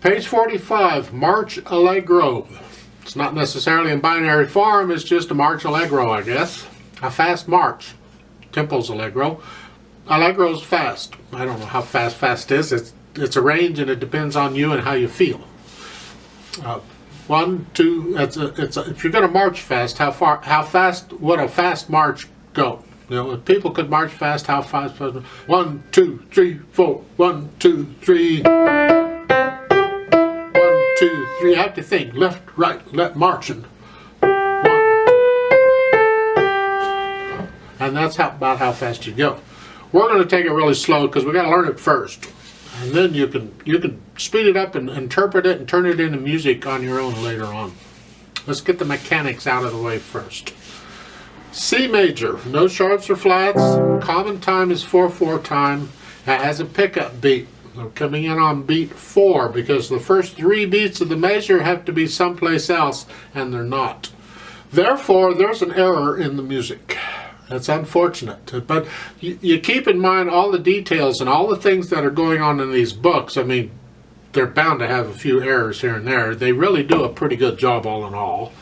Page 45, March Allegro. It's not necessarily in binary form, it's just a March Allegro, I guess. A fast march. Tempo's Allegro. Allegro's fast. I don't know how fast is. It's a range and it depends on you and how you feel. 1, 2, if you're going to march fast, how fast would a fast march go? You know, if people could march fast, how fast? 1, 2, 3, 4. 1, 2, 3. 1, 2, 3. You have to think. Left, right, left, marching. 1. And that's about how fast you go. We're going to take it really slow because we got to learn it first. And then you can speed it up and interpret it and turn it into music on your own later on. Let's get the mechanics out of the way first. C major, no sharps or flats. Common time is 4/4 time. It has a pickup beat. We're coming in on beat 4 because the first 3 beats of the measure have to be someplace else, and they're not. Therefore, there's an error in the music. That's unfortunate, but you keep in mind all the details and all the things that are going on in these books. I mean, they're bound to have a few errors here and there. They really do a pretty good job all in all.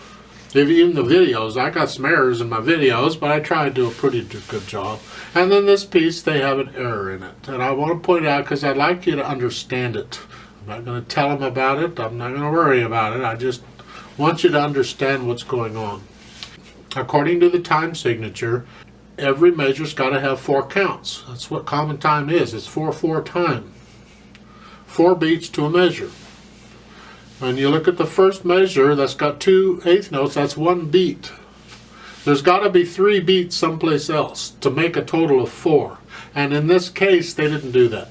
Even the videos, I got some errors in my videos, but I try to do a pretty good job. And then this piece, they have an error in it. And I want to point it out because I'd like you to understand it. I'm not going to tell them about it. I'm not going to worry about it. I just want you to understand what's going on. According to the time signature, every measure's got to have 4 counts. That's what common time is. It's 4/4 time. 4 beats to a measure. When you look at the first measure, that's got 2 eighth notes. That's 1 beat. There's got to be 3 beats someplace else to make a total of 4. And in this case, they didn't do that.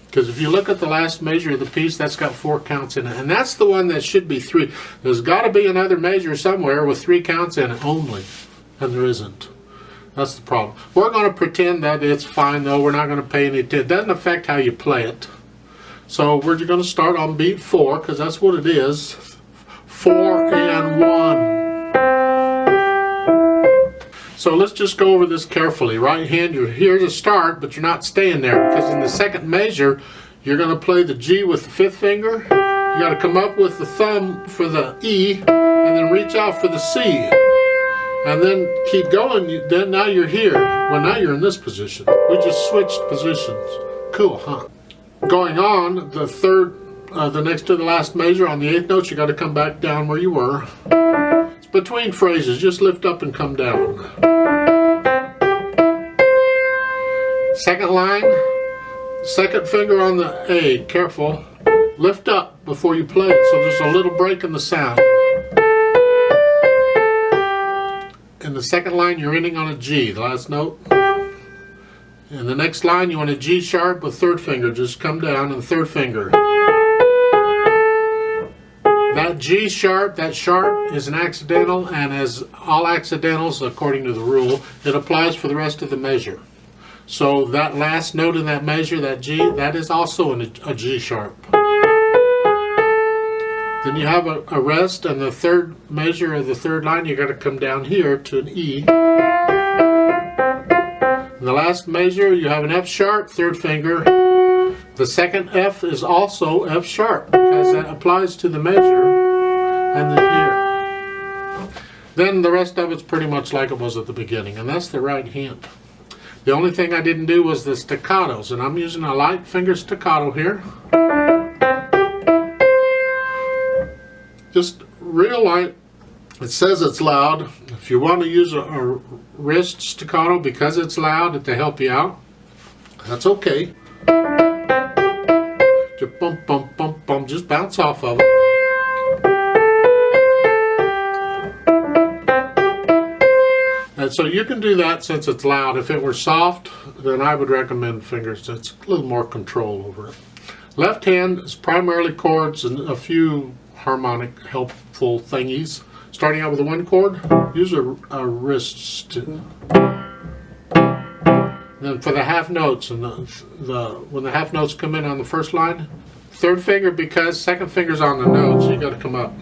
Because if you look at the last measure of the piece, that's got 4 counts in it. And that's the one that should be 3. There's got to be another measure somewhere with 3 counts in it only. And there isn't. That's the problem. We're going to pretend that it's fine, though. We're not going to pay any attention. It doesn't affect how you play it. So we're going to start on beat 4, because that's what it is. 4 and 1. So let's just go over this carefully. Right hand, you're here to start, but you're not staying there, because in the second measure, you're going to play the G with the 5th finger. You got to come up with the thumb for the E, and then reach out for the C. And then keep going. Then now you're here. Well, now you're in this position. We just switched positions. Cool, huh? Going on, the third, the next to the last measure on the 8th note, you got to come back down where you were. It's between phrases. Just lift up and come down. Second line, second finger on the A. Careful. Lift up before you play it, so there's a little break in the sound. In the second line, you're ending on a G, the last note. In the next line, you want a G sharp with 3rd finger. Just come down and 3rd finger. That G sharp, that sharp is an accidental, and as all accidentals, according to the rule, it applies for the rest of the measure. So that last note in that measure, that G, that is also a G sharp. Then you have a rest, and the 3rd measure of the 3rd line, you got to come down here to an E. In the last measure, you have an F sharp, 3rd finger. The second F is also F sharp, because that applies to the measure and the here. Then the rest of it's pretty much like it was at the beginning, and that's the right hand. The only thing I didn't do was the staccatos, and I'm using a light finger staccato here. Just real light. It says it's loud. If you want to use a wrist staccato because it's loud to help you out, that's okay. Just bump, bump, bump, bump. Just bounce off of it. And so you can do that since it's loud. If it were soft, then I would recommend fingers. It's a little more control over it. Left hand is primarily chords and a few harmonic helpful thingies. Starting out with a 1 chord, use a wrist. Then for the half notes, and when the half notes come in on the first line, 3rd finger, because 2nd finger's on the note, so you got to come up.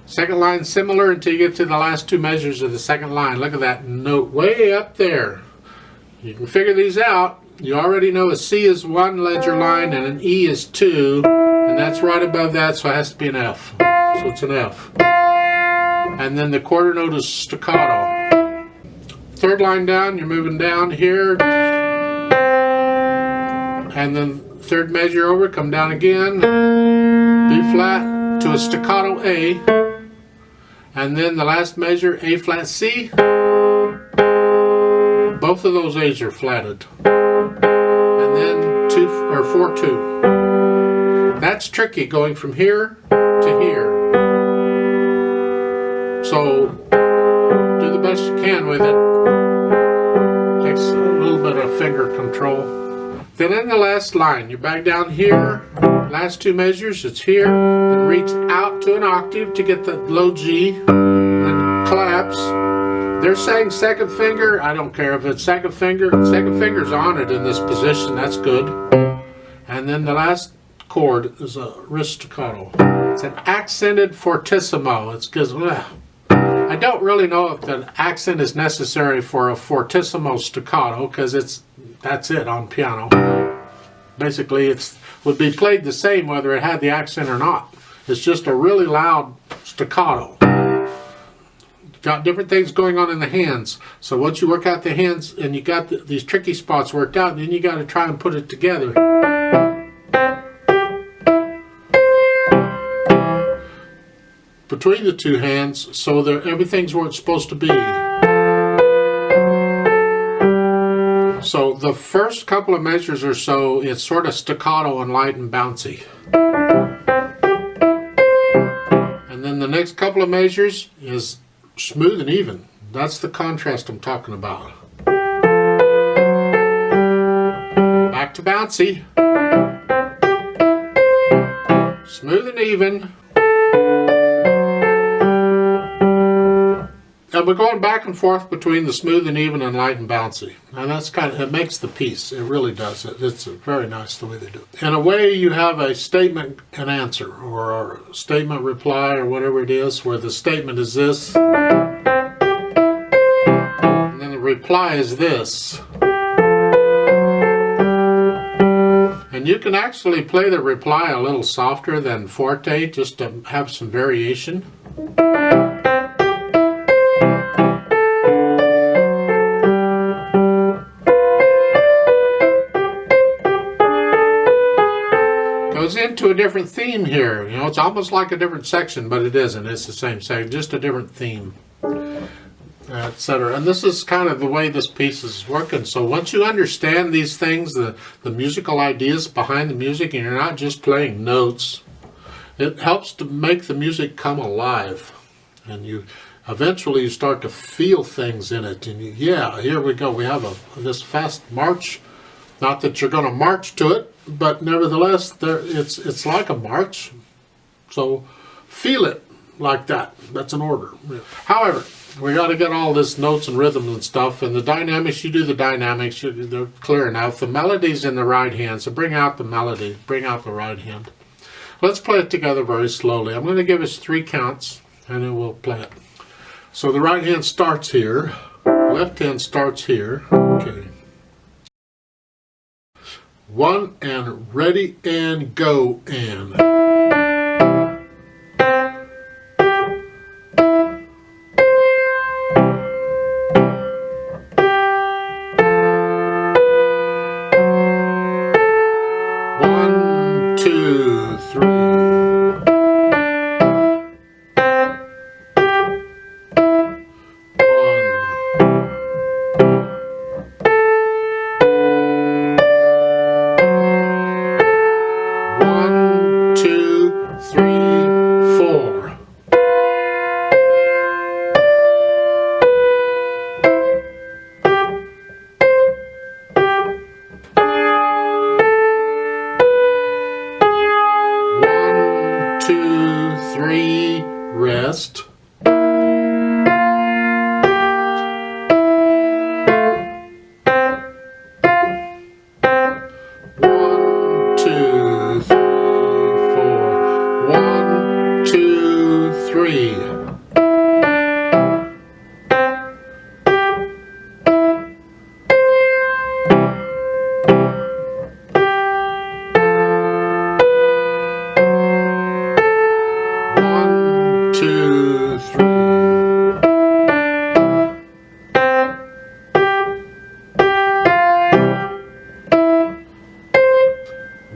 2nd line similar until you get to the last 2 measures of the 2nd line. Look at that note way up there. You can figure these out. You already know a C is 1 ledger line and an E is 2, and that's right above that, so it has to be an F. So it's an F. And then the quarter note is staccato. Third line down, you're moving down here, and then third measure over, come down again, B flat to a staccato A, and then the last measure, A flat C. Both of those A's are flatted. And then 2 or 4-2. That's tricky, going from here to here. So do the best you can with it. Takes a little bit of finger control. Then in the last line, you're back down here. Last 2 measures, it's here. Then reach out to an octave to get the low G. Then collapse. They're saying second finger. I don't care if it's second finger. Second finger's on it in this position. That's good. And then the last chord is a wrist staccato. It's an accented fortissimo. It's because I don't really know if the accent is necessary for a fortissimo staccato, because that's it on piano. Basically, it would be played the same whether it had the accent or not. It's just a really loud staccato. Got different things going on in the hands. So once you work out the hands and you got these tricky spots worked out, then you got to try and put it together. Between the 2 hands, so that everything's where it's supposed to be. So the first couple of measures or so, it's sort of staccato and light and bouncy. And then the next couple of measures is smooth and even. That's the contrast I'm talking about. Back to bouncy. Smooth and even. And we're going back and forth between the smooth and even and light and bouncy. And that's it makes the piece. It really does. It's very nice the way they do it. In a way, you have a statement and answer, or a statement reply, or whatever it is, where the statement is this, and then the reply is this. And you can actually play the reply a little softer than forte, just to have some variation. Goes into a different theme here. You know, it's almost like a different section, but it isn't. It's the same section, just a different theme, etc. And this is kind of the way this piece is working. So once you understand these things, the musical ideas behind the music, and you're not just playing notes, it helps to make the music come alive. And you eventually start to feel things in it. And yeah, here we go. We have this fast march. Not that you're going to march to it, but nevertheless, it's like a march. So feel it like that. That's an order. Yeah. However, we got to get all this notes and rhythms and stuff, and the dynamics, you do the dynamics, they're clear enough. The melody's in the right hand, so bring out the melody, bring out the right hand. Let's play it together very slowly. I'm going to give us 3 counts, and then we'll play it. So the right hand starts here, left hand starts here. Okay. 1 and ready and go and.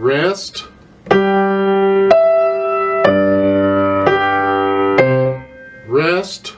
rest, rest,